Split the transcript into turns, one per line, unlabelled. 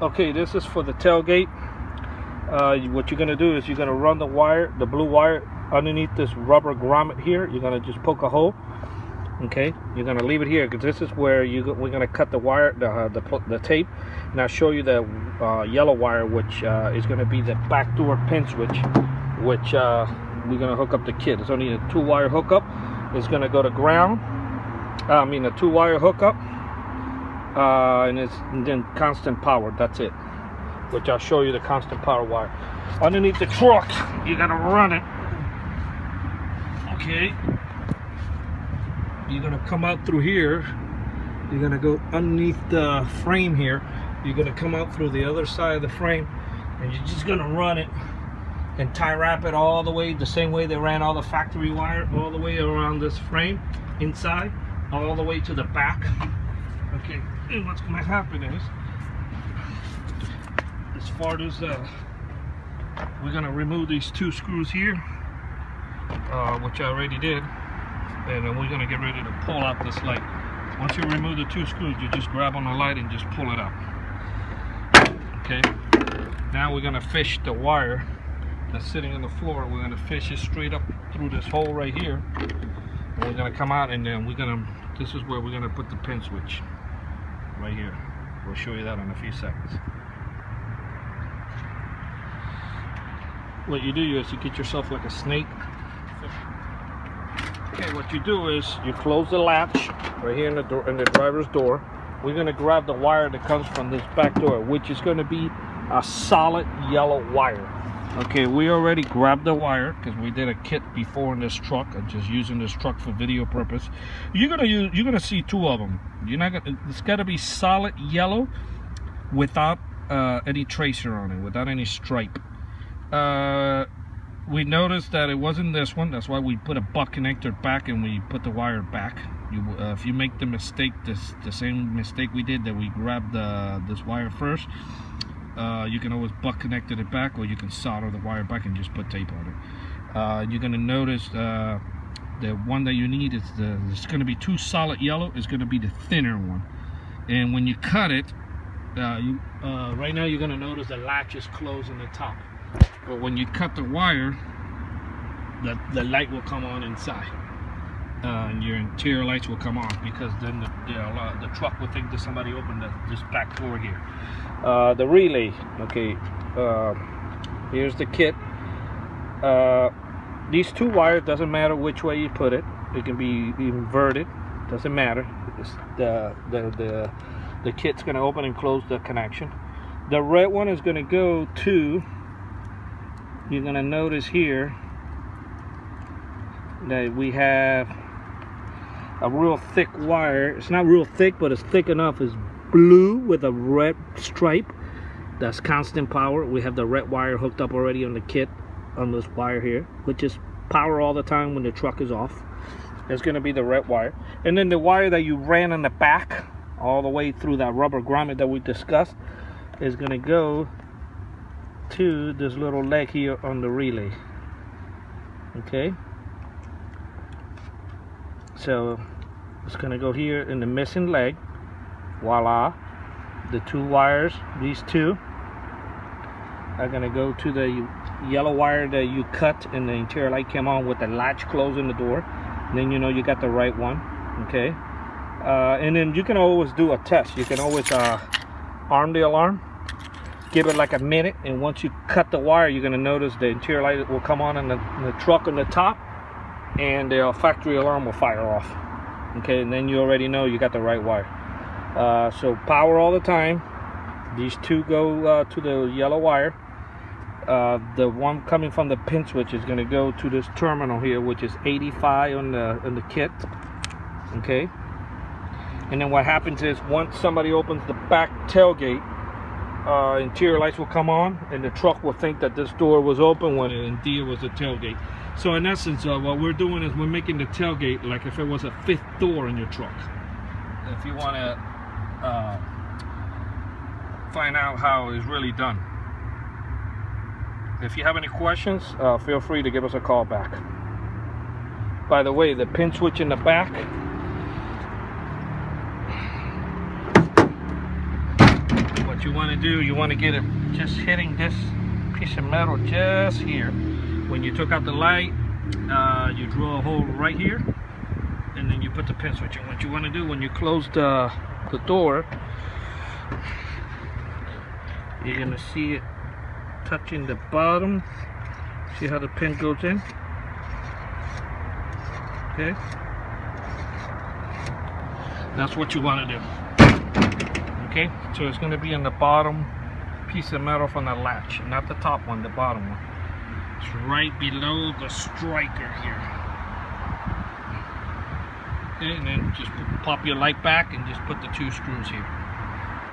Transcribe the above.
Okay, this is for the tailgate. What you're gonna do is you're gonna run the wire, the blue wire, underneath this rubber grommet here. You're gonna just poke a hole. Okay, you're gonna leave it here because this is where we're gonna cut the wire, the tape, and I'll show you the yellow wire, which is gonna be the backdoor pin switch, which we're gonna hook up the kit. It's only a 2-wire hookup. It's gonna go to ground. A 2-wire hookup, and then constant power. That's it. Which I'll show you the constant power wire. Underneath the truck, you gotta run it. Okay. You're gonna come out through here. You're gonna go underneath the frame here. You're gonna come out through the other side of the frame, and you're just gonna run it and tie wrap it all the way the same way they ran all the factory wire, all the way around this frame inside, all the way to the back. Okay, and what's gonna happen is, as far as we're gonna remove these 2 screws here, which I already did, and then we're gonna get ready to pull out this light. Once you remove the 2 screws, you just grab on the light and just pull it out. Okay, now we're gonna fish the wire that's sitting on the floor. We're gonna fish it straight up through this hole right here, and we're gonna come out, and then this is where we're gonna put the pin switch right here. We'll show you that in a few seconds. What you do is you get yourself like a snake. Okay, what you do is you close the latch right here in the door, in the driver's door. We're going to grab the wire that comes from this back door, which is going to be a solid yellow wire. Okay, we already grabbed the wire because we did a kit before in this truck. I'm just using this truck for video purpose. You're gonna see 2 of them. It's got to be solid yellow without any tracer on it, without any stripe. We noticed that it wasn't this one. That's why we put a butt connector back and we put the wire back. If you make the mistake, the same mistake we did, that we grabbed this wire first, you can always butt connect it back, or you can solder the wire back and just put tape on it. You're gonna notice the one that you need is it's gonna be 2 solid yellow. It's gonna be the thinner one, and when you cut it, right now you're gonna notice the latch is closed on the top. But when you cut the wire, the light will come on inside, and your interior lights will come on, because then the truck will think that somebody opened this back door here. The relay, okay, here's the kit. These 2 wires, doesn't matter which way you put it. It can be inverted, doesn't matter. The kit's going to open and close the connection. The red one is going to go to, you're going to notice here that we have a real thick wire. It's not real thick, but it's thick enough. It's blue with a red stripe. That's constant power. We have the red wire hooked up already on the kit, on this wire here, which is power all the time when the truck is off. It's going to be the red wire. And then the wire that you ran on the back all the way through that rubber grommet that we discussed is going to go to this little leg here on the relay. Okay, so it's going to go here in the missing leg. Voila, the 2 wires, these 2 are going to go to the yellow wire that you cut and the interior light came on with the latch closing the door. And then you know you got the right one. Okay, and then you can always do a test. You can always arm the alarm, give it like a minute, and once you cut the wire, you're going to notice the interior light will come on in the truck on the top, and the factory alarm will fire off. Okay, and then you already know you got the right wire. So power all the time. These 2 go to the yellow wire. The one coming from the pin switch is going to go to this terminal here, which is 85 on the kit. Okay, and then what happens is, once somebody opens the back tailgate, interior lights will come on, and the truck will think that this door was open when it indeed was a tailgate. So in essence, what we're doing is we're making the tailgate like if it was a 5th door in your truck. If you want to find out how it's really done, if you have any questions, feel free to give us a call back. By the way, the pin switch in the back, what you want to do, you want to get it just hitting this piece of metal just here. When you took out the light, you drill a hole right here, and then you put the pin switch in. What you want to do when you close the door, you're gonna see it touching the bottom. See how the pin goes in? Okay, that's what you want to do. Okay, so it's going to be in the bottom piece of metal from the latch, not the top one, the bottom one. It's right below the striker here. Okay, and then just pop your light back and just put the 2 screws here.